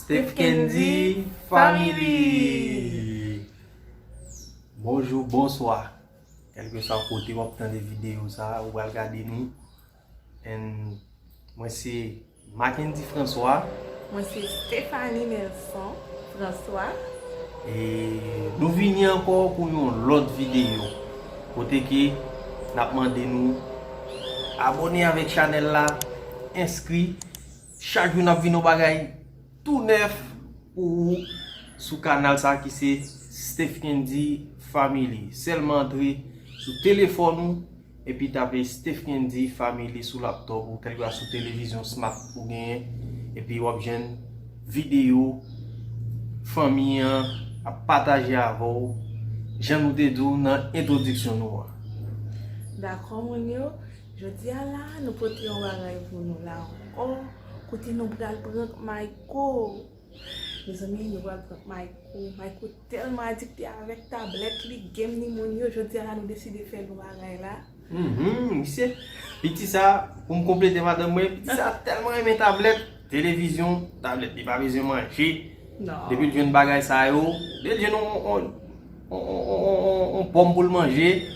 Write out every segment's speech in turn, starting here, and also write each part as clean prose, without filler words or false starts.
Steph Kendi Family. Bonjour, bonsoir. Quel que soit côté vous obtenez des vidéos ça, vous regardez nous. Moi c'est Mackenzie François. Moi c'est Stéphanie Nelson François. Et nous venons encore pour une autre vidéo. Côté qui n'a demandé nous abonner avec la chaîne là, inscrit. Chaque jour nous venons nos bagailles tout neuf pour sur le canal ça qui c'est Steph Kendi Family. Seulement entrer sur téléphone et puis taper Steph Kendi Family sur laptop ou quelque chose sur télévision smart ou gagner et puis vous avez une vidéo famille à partager avec vous. J'aime nous dire dans l'introduction nous. D'accord mon yo, je dis à là nous porter un bagage pour nous là encore. Côté nous allons prendre Michael. Mes amis, nous allons prendre Michael. Michael tellement addicté avec tablette, les games ni mon yo, je dis à là nous décider de faire nos bagages là. C'est petit ça pour me compléter madame moi, petit ça tellement aimé tablette, télévision, tablette, il pas besoin manger. Non. Depuis le jeune bagage ça yo, depuis le on pomme pour le manger,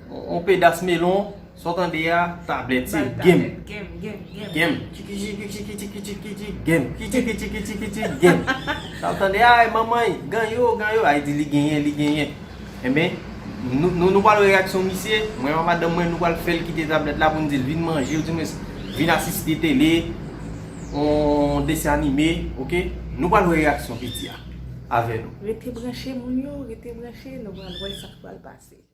on pédasse melon. S'entendez à tablette, c'est game. Game. Game. S'entendez à maman, gagne. Aïe dit li gagne. Eh bien, nous pas de réaction monsieur. Moi madame moi nous pas faire quitter tablette là pour nous dire viens manger ou viens assister télé, on dessin animé, OK? Nous pas de réaction petit avec nous. Restez branché mon yo, restez branché, nous allons voir ça qui va passer.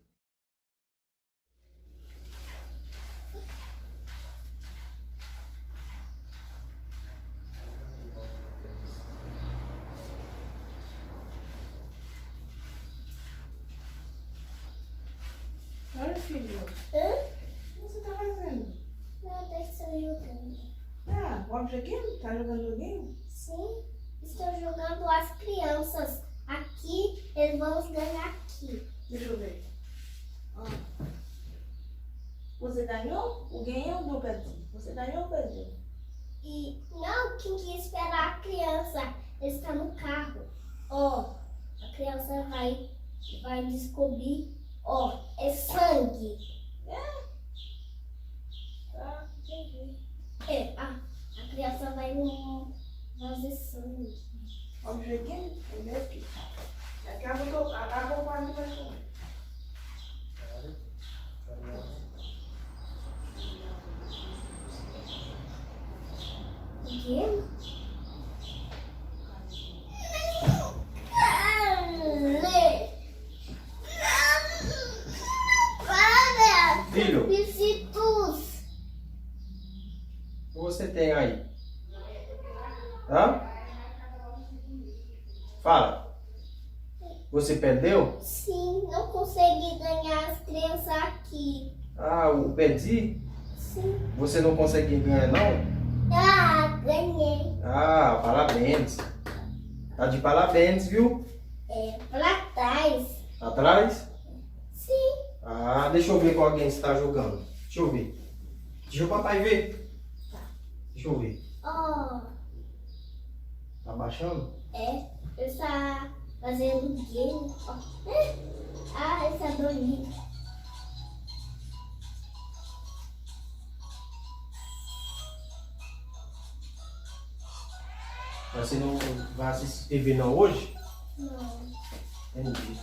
Olha, filho. Hã? O que você tá fazendo? Não, deve estar jogando. Ah, o videogame? Tá jogando o game? Sim, estou jogando as crianças. Aqui, eles vão ganhar aqui. Deixa eu ver. Ó. Você ganhou? O game ou não perdeu? Você ganhou ou perdeu? E não, quem quer esperar a criança? Ele está no carro. Ó, a criança vai descobrir. Ó, é sangue. Tá, entendi. A criança vai fazer sangue. Ó, o videogame? Primeiro aqui. Acabou quase vai comer. Game? Filho, Visitos. o que você tem aí? Hã? Fala. Você perdeu? Sim, não consegui ganhar as crianças aqui. Ah, o perdi? Sim. Você não consegue ganhar não? Ah, ganhei. Ah, parabéns. Tá de parabéns, viu? É, pra trás. Atrás? Sim. Ah, deixa eu ver com alguém está jogando. Deixa eu ver. Deixa o papai ver. Deixa eu ver. Ó, Tá baixando? eu está fazendo game. Ó. Ah, essa bolinha. Você não vai assistir TV não hoje? Não. Entendi.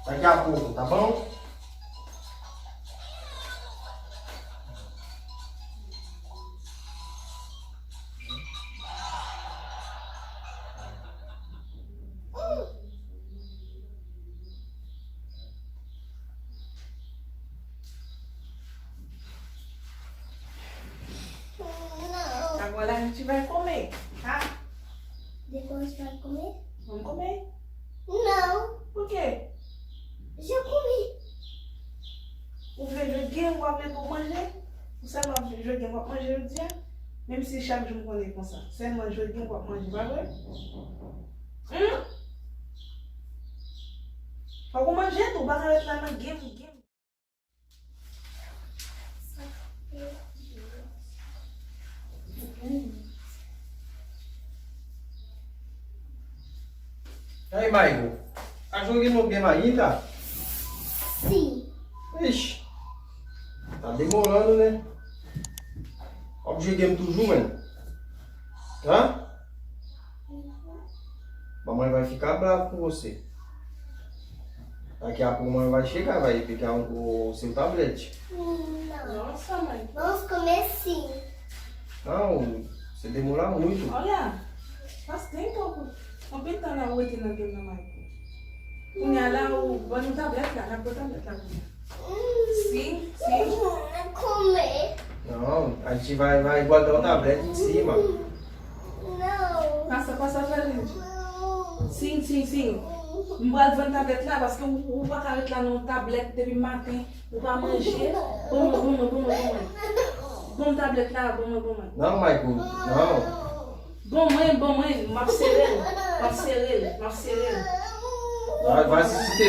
Daqui a pouco, tá bom? Não. Agora a gente vai comer, tá? Depois vai comer? Vamos comer. Não. Por quê? Já comi. Vous voulez jouer ou appeler pour manger? Vous savez, jouer ou manger le dia? Même si chaque jour on est comme ça. C'est moi jouer ou manger, pas vrai? Faut manger, tu vas arrêter là dans game. E aí, Michael? Tá jogando game ainda? Sim. Ixi. Tá demorando, né? Ó, game toujours, mano. Hã? Mamãe vai ficar brava com você. Daqui a pouco a mamãe vai chegar, vai pegar o seu tablet. Não. Nossa, mãe. Vamos comer sim. Não, você demora muito. Olha, faz tempo. Não pinta na rua na game na mãe. Punha lá o bano tablet lá, na tablet lá. Sim. Vamos comer. Não, a gente vai botar o tablet em cima. Não. Passa frente. Não. Sim. Não vai levar tablet lá, parce que o vai arrêter lá no tablet depuis matin. O vai manger. Bom tablet lá, bom. Não, Michael, não. Bom mãe, marcelele. Vai assistir TV. Marcelele, parce que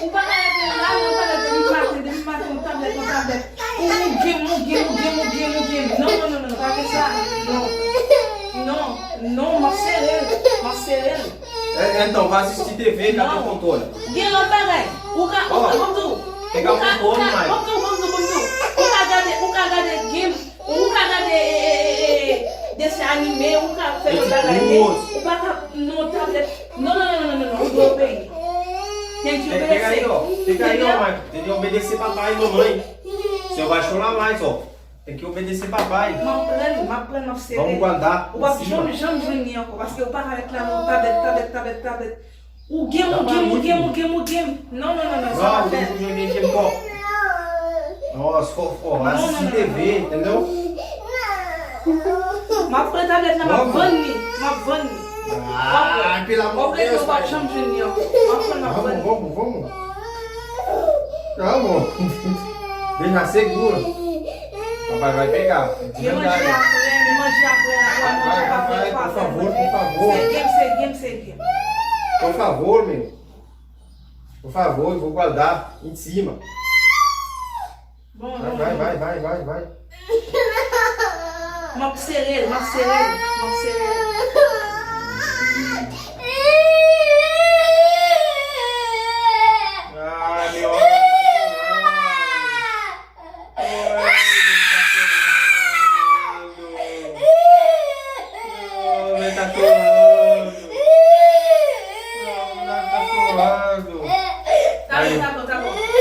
o vai arrêter lá, não vai depuis matin, no tablet. O game. Não, pas que ça. Não, marcelele. Então, vai assistir TV, cadê o controle? Game não pareil. Vamos pegar o controle, Michael. Vamos. O cara de game, o cara de desse anime, o cara fez o bagulho. O cara no tablet. Não, o do bem. Tem que obedecer. Fica aí, ó, Michael. Tem que obedecer papai e mamãe. Você vai chorar mais, ó. Tem que obedecer papai. M'apprendre, Vamos guardar. O papo chama venir encore parce que o pai avec la tablet. O game. Não. Não, tem que jogar game bom. Nossa, fofó, assistir TV, entendeu? M'apprendre tablet na vani. Ah, pelo amor de Deus, O papo chama venir. M'apprendre. Vamos. Calma. Deixa segura. Papai vai pegar. Me manger après. Vai, por favor. C'est game. Por favor, meu. Por favor, eu vou guardar em cima. Bom. Vai. Marcelele. Ai, meu. Tá chorando.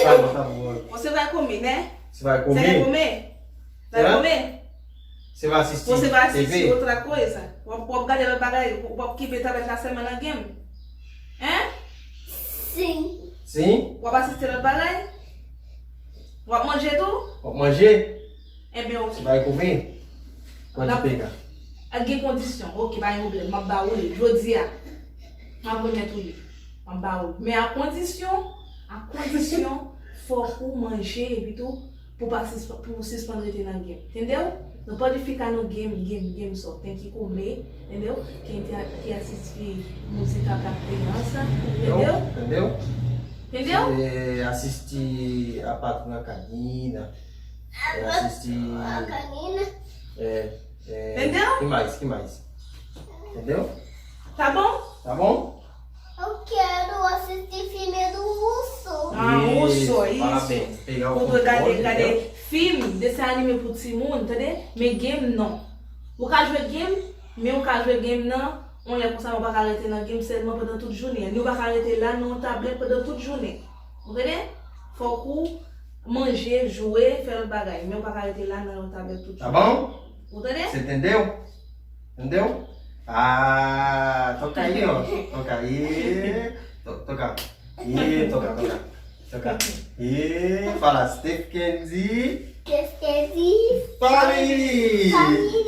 Tá bom. Você vai comer, né? Você vai Você vai comer? comer? Hã? Comer? Você vai assistir? Você vai assistir TV? outra coisa? O povo gadê vai pagar aí? O povo que vê talvez na semana game? Hein? Sim. Sim? O povo assistir o bagulho? Vai manger tudo? Vamos manger? É bem Você vai comer? Pode Não. pegar. Alguém condição, ok, vai engolir, mas baúle, je dis, mas vou mettre tudo, mas baúle. Mais a condition, faut pour manger et tout, pour suspendre na game, entendeu? Não pode ficar no game só, tem que comer, entendeu? Quem assiste música pra criança, entendeu? Entendeu? Assistir a Patrulha Canina. Assistir. A canina. Entendeu? Que mais? Entendeu? Tá bom? Tá bom? Eu quero assistir filme do Russo. Isso. Parabéns. Pegar o Pour controle, regarder film, dessin animé pour tout le monde, entendeu? Mais game non. Ou quand jouer game, mais ou quand jouer game non, On lè pou sa mwen pa arrêter dans game seulement pendant toute journée. Nous pas arrêter là dans tablette pendant toute journée. Vous comprenez? Faut qu'on manger, jouer, faire le bagage. Mais on pas arrêter là dans tablette toute Tá journée. bom? Vous comprenez? Você entendeu? Entendeu? Ah, toca aí, ó. Toca aí. Toca. E toca. E fala, Steph Kenzie. Esqueci. Family! Família.